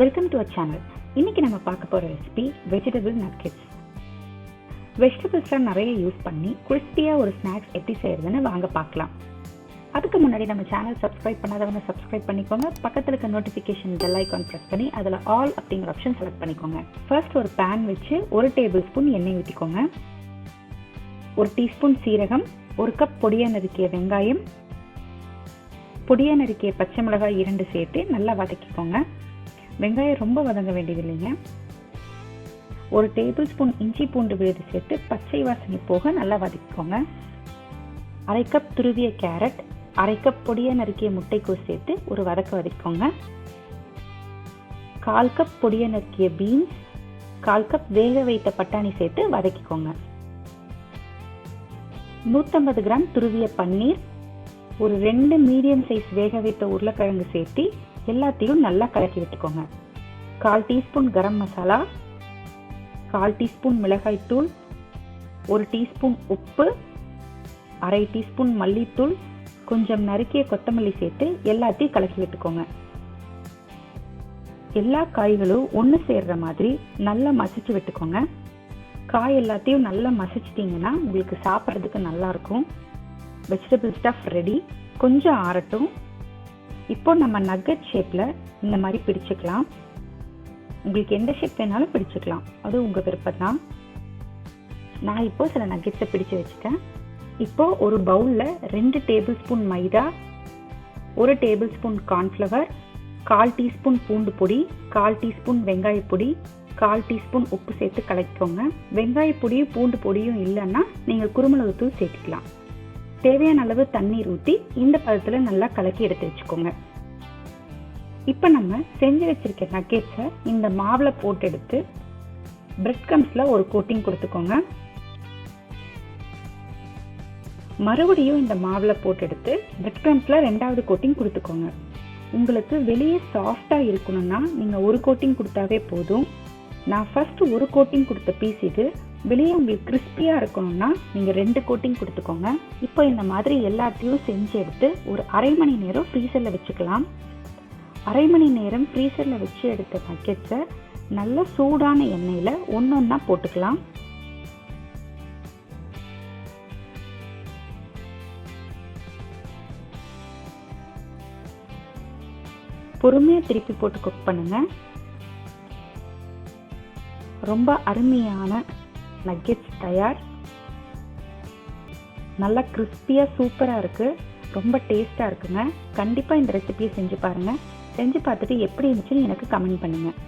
Welcome to our channel. இன்னைக்கு நம்ம பார்க்க போகிற ரெசிபி வெஜிடபிள் நக்கெட்ஸ். வெஜிடபிள்ஸ்லாம் நிறைய யூஸ் பண்ணி கிறிஸ்பியாக ஒரு ஸ்நாக்ஸ் எப்படி செய்யறதுன்னு வாங்க பார்க்கலாம். அதுக்கு முன்னாடி நம்ம சேனல் சப்ஸ்கிரைப் பண்ணாதவங்க சப்ஸ்கிரைப் பண்ணிக்கோங்க. பக்கத்தில் இருக்க நோட்டிஃபிகேஷன் பெல் ஐக்கான் ப்ரெஸ் பண்ணி அதில் ஆல் அப்படிங்கிற ஆப்ஷன் செலக்ட் பண்ணிக்கோங்க. ஃபர்ஸ்ட் ஒரு பேன் வச்சு 1 டேபிள் ஸ்பூன் எண்ணெய் ஊற்றிக்கோங்க. 1 டீஸ்பூன் சீரகம், 1 கப் பொடியாக நறுக்கிய வெங்காயம், பொடியாக நறுக்கிய பச்சை மிளகாய் 2 சேர்த்து நல்லா வதக்கிக்கோங்க. வெங்காயம் ரொம்ப வதங்க வேண்டியது இல்லைங்க. 1 டேபிள் ஸ்பூன் இஞ்சி பூண்டு விழுது சேர்த்து பச்சை வாசனை போக நல்லா வதக்கிக்கோங்க. 1/2 கப் துருவிய கேரட், 1/2 கப் பொடியாக நறுக்கிய முட்டைக்கோஸ் சேர்த்து ஒரு வதக்கிக்கோங்க. 1/4 கப் பொடியாக நறுக்கிய பீன்ஸ், 1/4 கப் வேக வைத்த பட்டாணி சேர்த்து வதக்கிக்கோங்க. 150 கிராம் துருவிய பன்னீர், ஒரு 2 மீடியம் சைஸ் வேக வைத்த உருளைக்கிழங்கு சேர்த்து எல்லாத்தையும் நல்லா கலக்கி விட்டுக்கோங்க. 1/4 டீஸ்பூன் கரம் மசாலா, 1/4 டீஸ்பூன் மிளகாய் தூள், 1 டீஸ்பூன் உப்பு, 1/2 டீஸ்பூன் மல்லித்தூள், கொஞ்சம் நறுக்கிய கொத்தமல்லி சேர்த்து எல்லாத்தையும் கலக்கி விட்டுக்கோங்க. எல்லா காய்களும் ஒன்று சேர்ற மாதிரி நல்லா மசிச்சு விட்டுக்கோங்க. காய் எல்லாத்தையும் நல்லா மசிச்சிட்டிங்கன்னா உங்களுக்கு சாப்பிட்றதுக்கு நல்லாயிருக்கும். Vegetable stuff ready. கொஞ்சம் ஆறட்டும். இப்போ நம்ம நக்கட் ஷேப்பில் இந்த மாதிரி பிடிச்சிக்கலாம். உங்களுக்கு எந்த ஷேப் வேணாலும் பிடிச்சிக்கலாம், அது உங்கள் விருப்பம் தான். நான் இப்போ சில நக்கெட்ஸை பிடிச்சு வச்சுட்டேன். இப்போ ஒரு பவுலில் 2 டேபிள் ஸ்பூன் மைதா, 1 டேபிள் ஸ்பூன் கார்ன்ஃப்ளவர், 1/4 டீஸ்பூன் பூண்டு பொடி, 1/4 டீஸ்பூன் வெங்காய பொடி, 1/4 டீஸ்பூன் உப்பு சேர்த்து கலக்கிக்கோங்க. வெங்காய பொடியும் பூண்டு பொடியும் இல்லைன்னா நீங்கள் குருமிளகுத்தூள் சேர்த்துக்கலாம். தேவையான அளவு தண்ணீர் ஊற்றி இந்த பதத்தில் நல்லா கலக்கி எடுத்து வச்சுக்கோங்க. இப்போ நம்ம செஞ்சு வச்சிருக்க நக்கெட்ஸை இந்த மாவில் போட்டு எடுத்து பிரெட் க்ரம்ஸில் ஒரு கோட்டிங் கொடுத்துக்கோங்க. மறுபடியும் இந்த மாவில் போட்டு எடுத்து பிரெட் க்ரம்ஸில் 2வது கோட்டிங் கொடுத்துக்கோங்க. உங்களுக்கு வெளியே சாஃப்டாக இருக்கணும்னா நீங்கள் ஒரு கோட்டிங் கொடுத்தாவே போதும். நான் ஃபர்ஸ்ட் ஒரு கோட்டிங் கொடுத்த பீஸ் இது. வெளியே உங்களுக்கு கிறிஸ்பியாக இருக்கணும்னா நீங்கள் 2 கோட்டிங் கொடுத்துக்கோங்க. இப்போ இந்த மாதிரி எல்லாத்தையும் செஞ்சு எடுத்து ஒரு 1/2 மணி நேரம் ஃப்ரீசரில் வச்சுக்கலாம். 1/2 மணி நேரம் ஃப்ரீசரில் வச்சு எடுத்த நக்கெட்ஸை நல்ல சூடான எண்ணெயில் ஒன்றா போட்டுக்கலாம். பொறுமையாக திருப்பி போட்டு குக் பண்ணுங்க. ரொம்ப அருமையான நக்கெட்ஸ் தயார். நல்லா கிறிஸ்பியாக சூப்பராக இருக்குது. ரொம்ப டேஸ்ட்டாக இருக்குங்க. கண்டிப்பாக இந்த ரெசிபியை செஞ்சு பாருங்கள். செஞ்சு பார்த்துட்டு எப்படி இருந்துச்சுன்னு எனக்கு கமெண்ட் பண்ணுங்கள்.